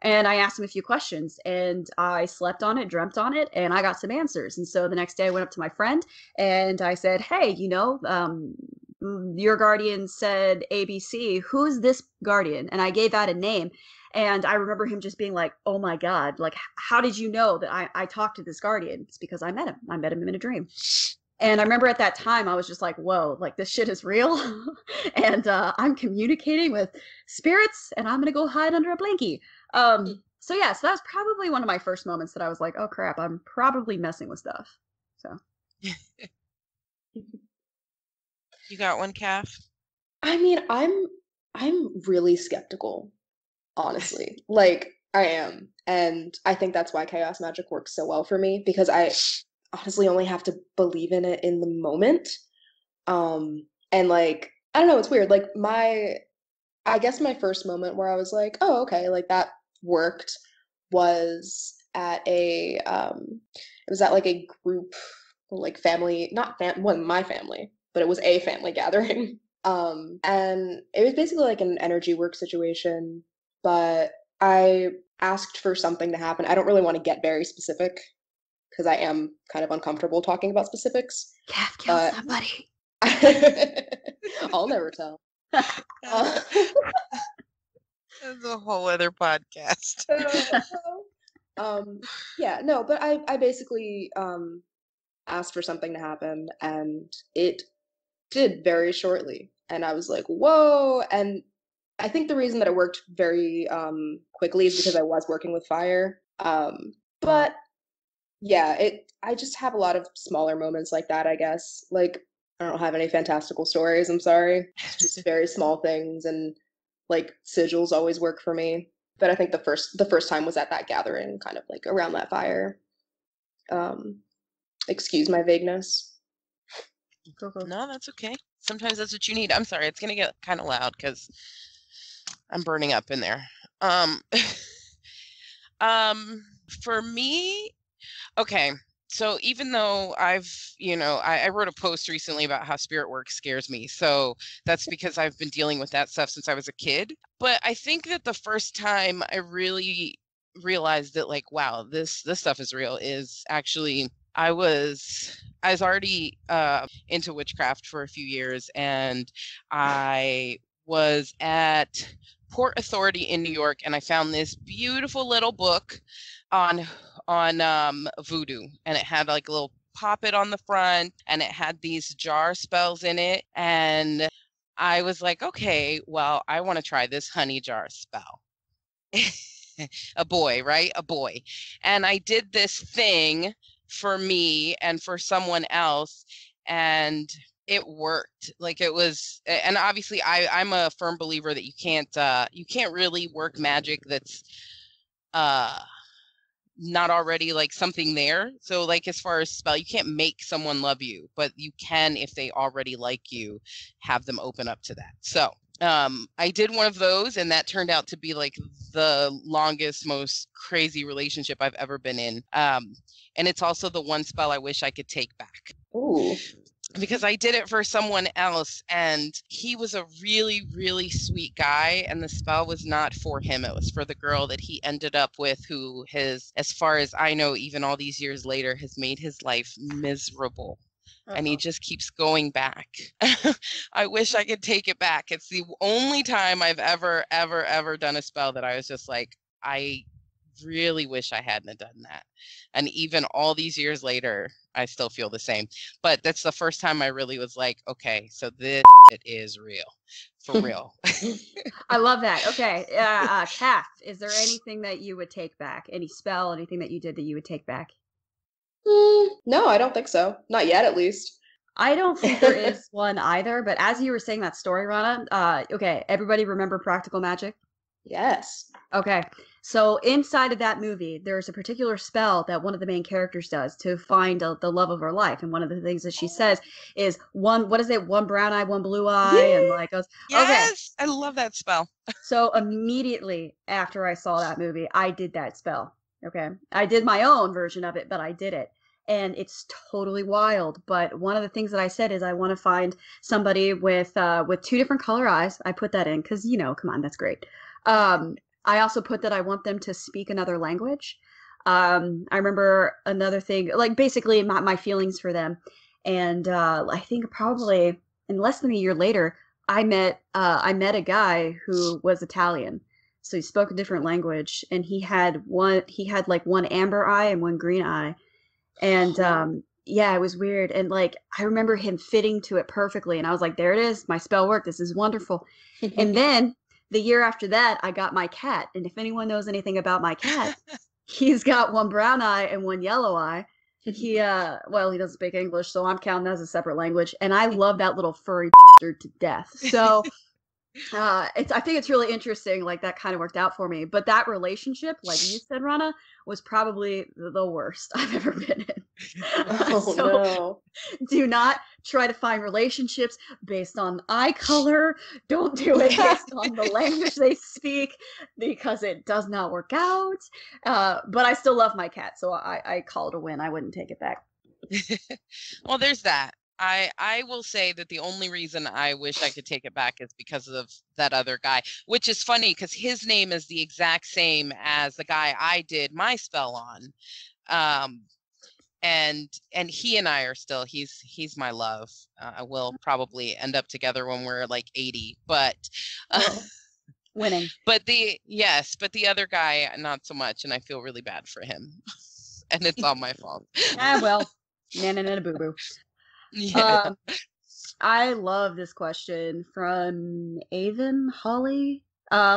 Speaker 1: And I asked him a few questions and I slept on it, dreamt on it, and I got some answers. And so the next day I went up to my friend and I said, "Hey, your guardian said ABC. Who's this guardian?" And I gave out a name. And I remember him just being like, "Oh my God, like, how did you know that I talked to this guardian?" It's because I met him. I met him in a dream. And I remember at that time, I was just like, whoa, like this shit is real. And I'm communicating with spirits and I'm going to go hide under a blankie. So yeah, so that was probably one of my first moments that I was like, oh crap, I'm probably messing with stuff. So.
Speaker 2: You got one, Caff?
Speaker 3: I mean, I'm really skeptical, honestly. Like, I am. And I think that's why chaos magic works so well for me, because I honestly only have to believe in it in the moment. And like, I don't know, it's weird. Like I guess my first moment where I was like, oh, okay, like that worked was at it was at like a group, like family, not wasn't my family, but it was a family gathering. And it was basically like an energy work situation, but I asked for something to happen. I don't really want to get very specific because I am kind of uncomfortable talking about specifics.
Speaker 1: Caff killed somebody.
Speaker 3: I'll never tell.
Speaker 2: That's a whole other podcast.
Speaker 3: Yeah, no, but I basically asked for something to happen and it did very shortly. And I was like, whoa. And I think the reason that it worked very quickly is because I was working with fire. But yeah, I just have a lot of smaller moments like that, I guess. Like, I don't have any fantastical stories, I'm sorry. It's just very small things, and like sigils always work for me. But I think the first time was at that gathering, kind of like around that fire. Excuse my vagueness.
Speaker 1: Cool.
Speaker 2: No, that's okay. Sometimes that's what you need. I'm sorry, it's gonna get kind of loud because I'm burning up in there. Um, for me, okay. So even though I wrote a post recently about how spirit work scares me. So that's because I've been dealing with that stuff since I was a kid. But I think that the first time I really realized that, like, wow, this stuff is real is actually I was already into witchcraft for a few years, and I was at Port Authority in New York, and I found this beautiful little book on voodoo, and it had like a little poppet on the front, and it had these jar spells in it, and I was like, okay, well, I want to try this honey jar spell. A boy, right? A boy. And I did this thing for me and for someone else, and it worked. Like, it was, and obviously I'm a firm believer that you can't really work magic that's not already like something there. So like, as far as spell, you can't make someone love you, but you can, if they already like you, have them open up to that. So I did one of those, and that turned out to be like the longest, most crazy relationship I've ever been in. And it's also the one spell I wish I could take back.
Speaker 3: Ooh.
Speaker 2: Because I did it for someone else, and he was a really, really sweet guy, and the spell was not for him. It was for the girl that he ended up with, who as far as I know, even all these years later, has made his life miserable. And he just keeps going back. I wish I could take it back. It's the only time I've ever done a spell that I was just like, I really wish I hadn't done that. And even all these years later, I still feel the same. But that's the first time I really was like, okay, so this it is real. For real.
Speaker 1: I love that. Okay. Caff, is there anything that you would take back? Any spell, anything that you did that you would take back?
Speaker 3: No, I don't think so. Not yet, at least.
Speaker 1: I don't think there is one either, but as you were saying that story, Rana, okay, everybody remember Practical Magic?
Speaker 3: Yes.
Speaker 1: Okay, so inside of that movie, there's a particular spell that one of the main characters does to find the love of her life, and one of the things that she says is what is it? One brown eye, one blue eye, and like goes, okay.
Speaker 2: Yes, I love that spell.
Speaker 1: So immediately after I saw that movie, I did that spell. Okay, I did my own version of it, but I did it. And it's totally wild. But one of the things that I said is I want to find somebody with two different color eyes. I put that in because, come on, that's great. I also put that I want them to speak another language. I remember another thing, like basically my feelings for them. And I think probably in less than a year later, I met a guy who was Italian. So he spoke a different language, and he had like one amber eye and one green eye. And yeah, it was weird. And like, I remember him fitting to it perfectly. And I was like, there it is. My spell worked. This is wonderful. And then the year after that, I got my cat. And if anyone knows anything about my cat, he's got one brown eye and one yellow eye. He doesn't speak English, so I'm counting that as a separate language. And I love that little furry bastard to death. So I think it's really interesting. Like, that kind of worked out for me. But that relationship, like you said, Rana, was probably the worst I've ever been in.
Speaker 3: Oh,
Speaker 1: So
Speaker 3: no.
Speaker 1: do not try to find relationships based on eye color. Don't do it based on the language they speak, because it does not work out. But I still love my cat, so I call it a win. I wouldn't take it back.
Speaker 2: Well, there's that. I will say that the only reason I wish I could take it back is because of that other guy, which is funny because his name is the exact same as the guy I did my spell on. And he and I are still, he's my love. We'll probably end up together when we're like 80, but
Speaker 1: winning.
Speaker 2: But the other guy, not so much, and I feel really bad for him. And it's all my fault.
Speaker 1: Well, na boo boo.
Speaker 2: Yeah.
Speaker 1: I love this question from Avon Holly.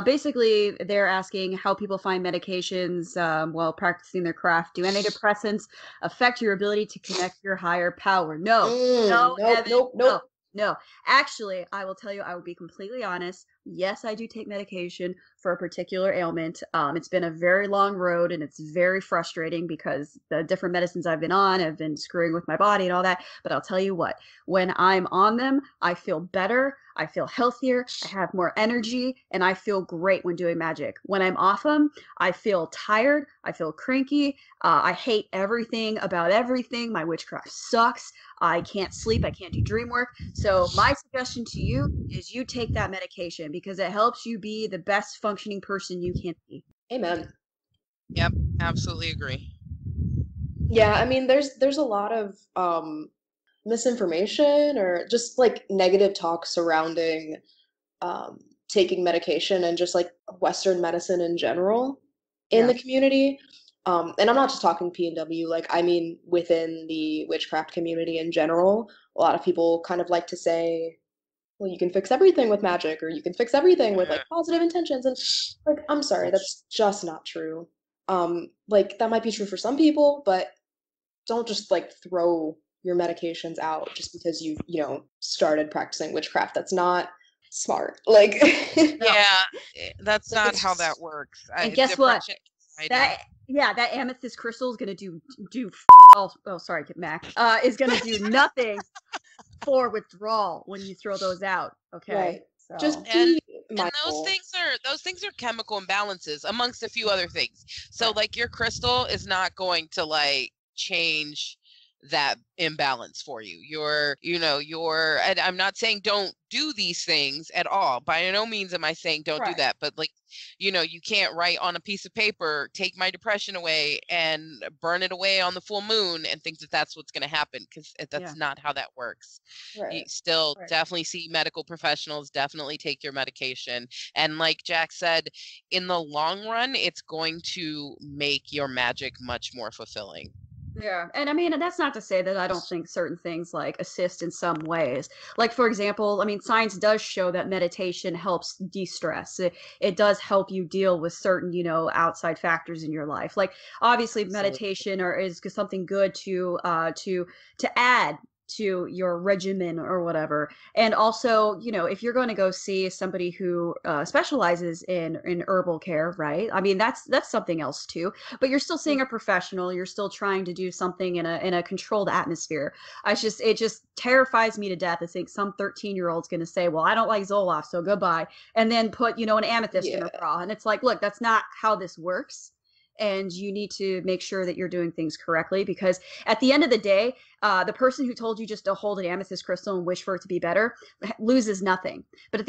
Speaker 1: Basically, they're asking how people find medications while practicing their craft. Do antidepressants affect your ability to connect your higher power? No,
Speaker 3: Nope,
Speaker 1: Evan,
Speaker 3: nope.
Speaker 1: no. Actually, I will tell you, I will be completely honest. Yes, I do take medication for a particular ailment. It's been a very long road and it's very frustrating because the different medicines I've been on have been screwing with my body and all that. But I'll tell you what, when I'm on them, I feel better. I feel healthier. I have more energy and I feel great when doing magic. When I'm off them, I feel tired. I feel cranky. I hate everything about everything. My witchcraft sucks. I can't sleep. I can't do dream work. So my suggestion to you is you take that medication because it helps you be the best functioning person you can be.
Speaker 3: Amen.
Speaker 2: Yep, absolutely agree.
Speaker 3: Yeah, I mean, there's a lot of misinformation or just like negative talk surrounding taking medication and just like Western medicine in general in
Speaker 1: Yeah.
Speaker 3: the community. And I'm not just talking P&W, like I mean within the witchcraft community in general, a lot of people kind of like to say, well, you can fix everything with magic, or you can fix everything with like positive intentions. And like, I'm sorry, that's just not true. Like that might be true for some people, but don't just like throw your medications out just because you started practicing witchcraft. That's not smart. Like,
Speaker 2: Yeah, that's
Speaker 3: like
Speaker 2: not
Speaker 3: it's
Speaker 2: how that
Speaker 3: just,
Speaker 2: works.
Speaker 1: And guess what?
Speaker 2: Depression, anxiety.
Speaker 1: That amethyst crystal is gonna do oh sorry, Mac. Is gonna do nothing for withdrawal when you throw those out. Okay.
Speaker 3: right.
Speaker 1: So
Speaker 3: Just
Speaker 2: And
Speaker 3: be
Speaker 2: those
Speaker 3: mindful.
Speaker 2: things are chemical imbalances amongst a few other things. So
Speaker 1: right.
Speaker 2: like your crystal is not going to like change that imbalance for you. And I'm not saying don't do these things at all. By no means am I saying don't do
Speaker 1: Right.
Speaker 2: that, but like, you can't write on a piece of paper, take my depression away and burn it away on the full moon and think that that's what's going to happen, because
Speaker 1: Yeah.
Speaker 2: that's not how that works. You
Speaker 3: Right.
Speaker 2: still
Speaker 1: Right.
Speaker 2: definitely see medical professionals, definitely take your medication. And like Jack said, in the long run, it's going to make your magic much more fulfilling.
Speaker 1: Yeah. And I mean, that's not to say that I don't think certain things like assist in some ways. Like, for example, I mean, science does show that meditation helps de-stress. It does help you deal with certain, outside factors in your life. Like, obviously,
Speaker 2: Absolutely.
Speaker 1: meditation is something good to add to your regimen or whatever. And also, if you're going to go see somebody who specializes in herbal care, right? I mean, that's something else too, but you're still seeing a professional. You're still trying to do something in a controlled atmosphere. It just terrifies me to death to think some 13-year-old's going to say, well, I don't like Zoloft, so goodbye, and then put an amethyst in
Speaker 3: Yeah.
Speaker 1: her bra. And it's like, look, that's not how this works. And you need to make sure that you're doing things correctly, because at the end of the day, the person who told you just to hold an amethyst crystal and wish for it to be better loses nothing. But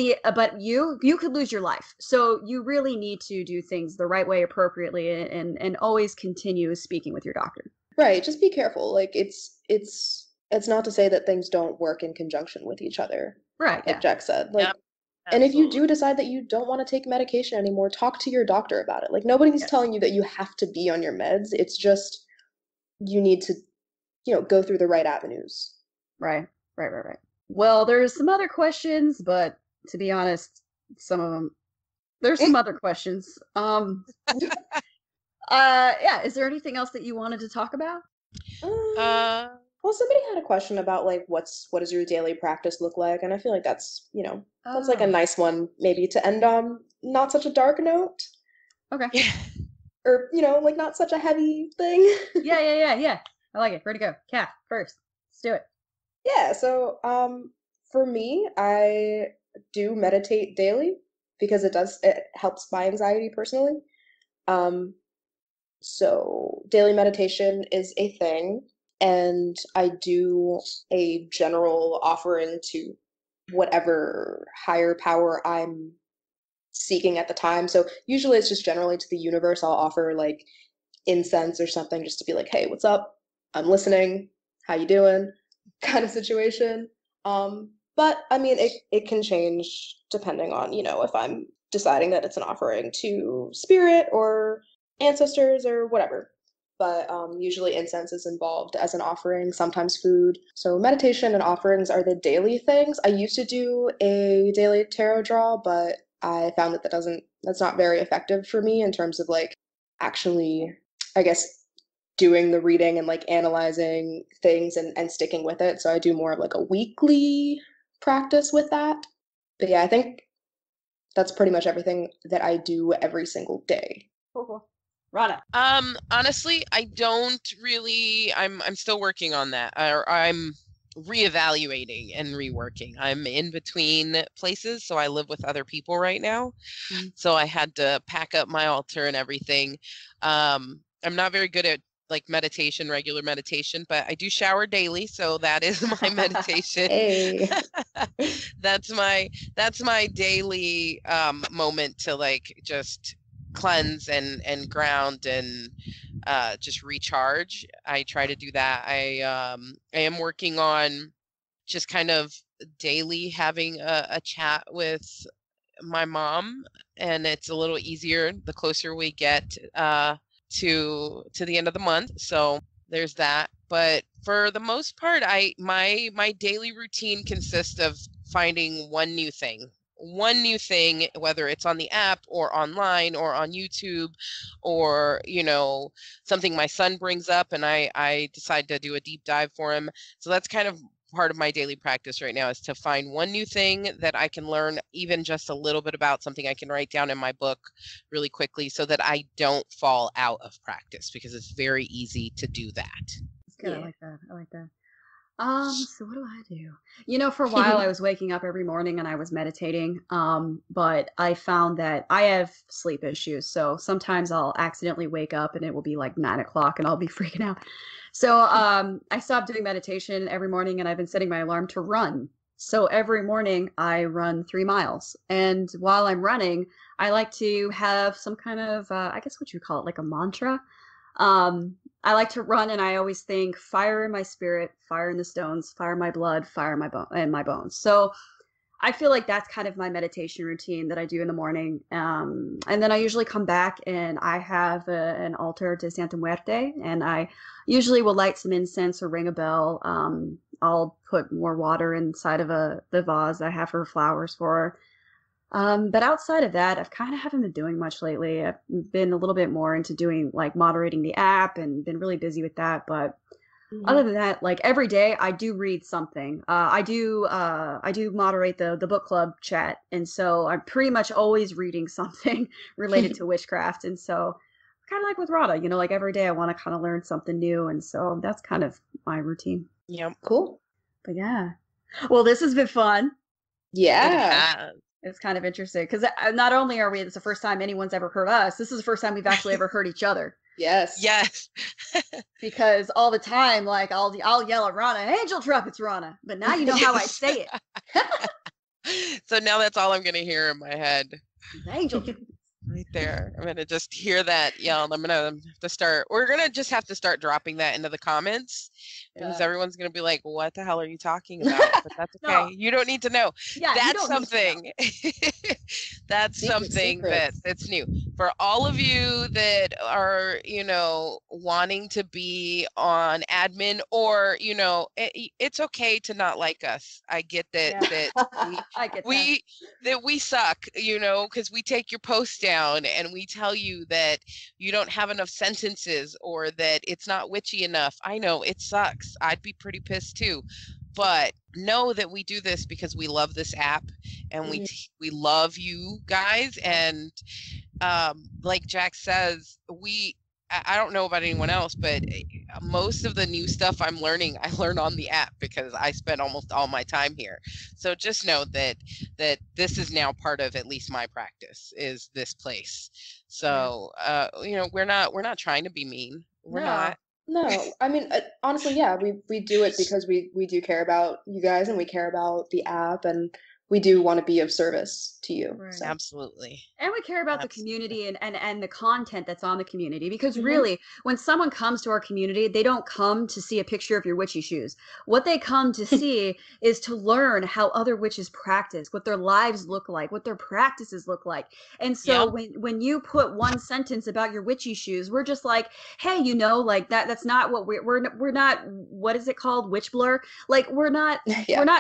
Speaker 1: you could lose your life. So you really need to do things the right way, appropriately, and always continue speaking with your doctor.
Speaker 3: Right. Just be careful. Like it's not to say that things don't work in conjunction with each other,
Speaker 1: Right?
Speaker 3: like
Speaker 1: Yeah.
Speaker 3: Jack said. Like,
Speaker 2: Yep,
Speaker 3: and if you
Speaker 2: absolutely.
Speaker 3: do decide that you don't want to take medication anymore, talk to your doctor about it. Like nobody's
Speaker 1: Yes.
Speaker 3: telling you that you have to be on your meds. It's just you need to, go through the right avenues.
Speaker 1: Right. Right. Right. Right. Well, there's some other questions, but to be honest, some of them there's some other questions. Yeah. Is there anything else that you wanted to talk about?
Speaker 3: Um,
Speaker 2: Uh,
Speaker 3: well, somebody had a question about like what does your daily practice look like? And I feel like that's like a
Speaker 1: Oh.
Speaker 3: nice one maybe to end on not such a dark note
Speaker 1: Okay.
Speaker 2: yeah.
Speaker 3: or, like not such a heavy thing.
Speaker 1: Yeah. Yeah. Yeah. Yeah. I like it. Ready to go. Cat first. Let's do it.
Speaker 3: Yeah, so for me, I do meditate daily because it helps my anxiety personally. Um so daily meditation is a thing, and I do a general offering to whatever higher power I'm seeking at the time. So usually it's just generally to the universe. I'll offer like incense or something just to be like, hey, what's up? I'm listening. How you doing? Kind of situation. But I mean, it can change depending on, if I'm deciding that it's an offering to spirit or ancestors or whatever. But usually incense is involved as an offering, sometimes food. So meditation and offerings are the daily things. I used to do a daily tarot draw, but I found that that's not very effective for me in terms of like actually, I guess, doing the reading and like analyzing things and sticking with it. So I do more of like a weekly practice with that. But yeah, I think that's pretty much everything that I do every single day.
Speaker 1: Cool. Rana.
Speaker 2: Honestly, I don't really. I'm still working on that. I'm reevaluating and reworking. I'm in between places, so I live with other people right now.
Speaker 1: Mm.
Speaker 2: So I had to pack up my altar and everything. I'm not very good at like meditation, regular meditation, but I do shower daily, so that is my meditation.
Speaker 3: Hey.
Speaker 2: That's my daily moment to like just cleanse and ground and just recharge. I try to do that. I am working on just kind of daily having a chat with my mom, and it's a little easier the closer we get to the end of the month. So there's that. But for the most part, my daily routine consists of finding one new thing, whether it's on the app or online or on YouTube, or something my son brings up and I decide to do a deep dive for him. So that's kind of part of my daily practice right now, is to find one new thing that I can learn, even just a little bit about, something I can write down in my book really quickly, so that I don't fall out of practice, because it's very easy to do that.
Speaker 1: That's good.
Speaker 3: Yeah.
Speaker 1: I like that. I like that. So what do I do? For a while I was waking up every morning and I was meditating. But I found that I have sleep issues. So sometimes I'll accidentally wake up and it will be like 9 o'clock and I'll be freaking out. So I stopped doing meditation every morning and I've been setting my alarm to run. So every morning I run 3 miles. And while I'm running, I like to have some kind of, I guess what you call it, like a mantra. I like to run and I always think fire in my spirit, fire in the stones, fire in my blood, fire in my bones. So I feel like that's kind of my meditation routine that I do in the morning. And then I usually come back and I have an altar to Santa Muerte, and I usually will light some incense or ring a bell. I'll put more water inside of the vase I have for flowers for her. But outside of that, I've kind of haven't been doing much lately. I've been a little bit more into doing like moderating the app and been really busy with that. But other than that, like every day I do read something. I do moderate the book club chat. And so I'm pretty much always reading something related to witchcraft. And so kind of like with Rada, like every day I want to kind of learn something new. And so that's kind of my routine.
Speaker 2: Yep.
Speaker 3: Cool.
Speaker 1: But yeah. Well, this has been fun.
Speaker 3: Yeah.
Speaker 1: It's kind of interesting because not only are it's the first time anyone's ever heard us, this is the first time we've actually ever heard each other.
Speaker 3: Yes.
Speaker 1: Because all the time, like I'll yell at Rana, "Angel Truck, it's Rana," but now you know how I say
Speaker 2: it. So now that's all I'm gonna hear in my head.
Speaker 1: Angel Truck.
Speaker 2: Right there. I'm gonna just hear that yell. I'm gonna have to start. We're gonna just have to start dropping that into the comments, because everyone's gonna be like, "What the hell are you talking about?" But that's okay. No. You don't need to know.
Speaker 1: Yeah,
Speaker 2: that's something. That's something that's new for all of you that are, wanting to be on admin, or it's okay to not like us. I get that. Yeah.
Speaker 1: I get
Speaker 2: that we suck, because we take your post down and we tell you that you don't have enough sentences or that it's not witchy enough. I know it sucks. I'd be pretty pissed too. But know that we do this because we love this app, and we love you guys. And like Jack says, I don't know about anyone else, but most of the new stuff I learn on the app, because I spend almost all my time here. So just know that this is now part of at least my practice, is this place. So we're not trying to be mean. We're not.
Speaker 3: No, I mean, honestly, yeah, we do it because we do care about you guys, and we care about the app, and we do want to be of service to you.
Speaker 1: Right.
Speaker 3: So.
Speaker 2: Absolutely.
Speaker 1: And we care about the community and the content that's on the community, because really, when someone comes to our community, they don't come to see a picture of your witchy shoes. What they come to see is to learn how other witches practice, what their lives look like, what their practices look like. And so when you put one sentence about your witchy shoes, we're just like, hey, like that's not what we're not, what is it called? Witch blur? Like we're not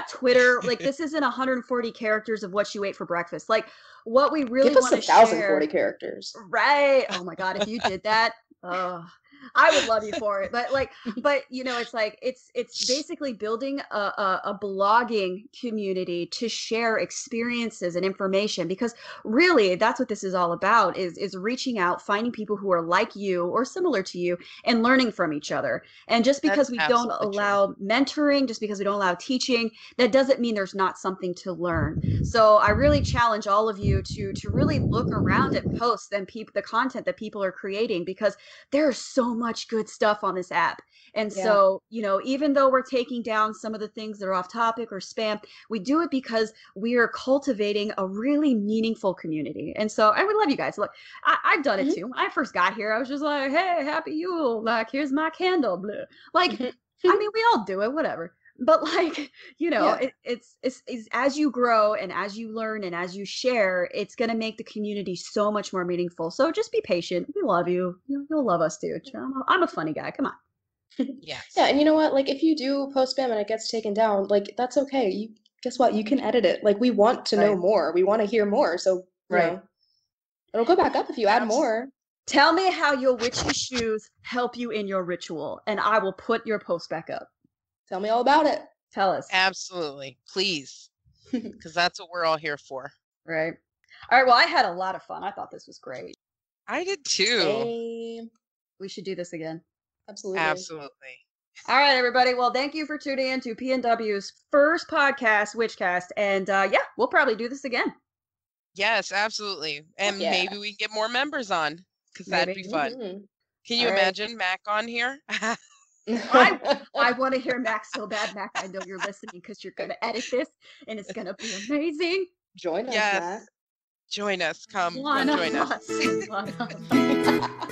Speaker 1: Twitter. Like this isn't 140 characters of what you ate for breakfast. Like what we really want to share.
Speaker 3: 1,040 characters.
Speaker 1: Right. Oh my God. If you did that, I would love you for it. But it's like it's basically building a blogging community to share experiences and information, because really that's what this is all about, is reaching out, finding people who are like you or similar to you and learning from each other. And just because
Speaker 2: That's
Speaker 1: we don't
Speaker 2: absolutely true.
Speaker 1: allow mentoring, just because we don't allow teaching, that doesn't mean there's not something to learn. So I really challenge all of you to really look around at posts and the content that people are creating, because there's so much good stuff on this app. And
Speaker 3: Yeah.
Speaker 1: so, even though we're taking down some of the things that are off topic or spam, we do it because we are cultivating a really meaningful community. And so I would love you guys. Look, I've done it too. When I first got here, I was just like, hey, happy Yule. Like, here's my candle. Blah. Like, I mean, we all do it, whatever. But like,
Speaker 3: Yeah.
Speaker 1: it's as you grow and as you learn and as you share, it's going to make the community so much more meaningful. So just be patient. We love you. You'll love us too. I'm a funny guy. Come on.
Speaker 2: Yes.
Speaker 3: Yeah, and you know what? Like, if you do post spam and it gets taken down, like, that's okay. Guess what? You can edit it. Like, we want to know
Speaker 1: Right.
Speaker 3: more. We want to hear more. So,
Speaker 1: Right.
Speaker 3: It'll go back up if you add more.
Speaker 1: Tell me how your witchy shoes help you in your ritual, and I will put your post back up.
Speaker 3: Tell me all about it.
Speaker 1: Tell us.
Speaker 2: Absolutely. Please. Because that's what we're all here for.
Speaker 1: Right. All right. Well, I had a lot of fun. I thought this was great.
Speaker 2: I did too.
Speaker 3: Same.
Speaker 1: We should do this again.
Speaker 3: Absolutely.
Speaker 2: Absolutely.
Speaker 1: All right, everybody. Well, thank you for tuning in to P&W's first podcast, WitchCast. And we'll probably do this again.
Speaker 2: Yes, absolutely. And
Speaker 3: Yeah.
Speaker 2: maybe we get more members on, because that'd be fun.
Speaker 3: Mm-hmm.
Speaker 2: Can you
Speaker 3: All right.
Speaker 2: imagine Mac on here?
Speaker 1: I want to hear Mac so bad. Mac, I know you're listening, because you're going to edit this and it's going to be amazing.
Speaker 3: Join us,
Speaker 2: Yes.
Speaker 3: Mac.
Speaker 2: Join us. Come
Speaker 1: One
Speaker 2: join
Speaker 1: of
Speaker 2: us.
Speaker 1: us. One of us.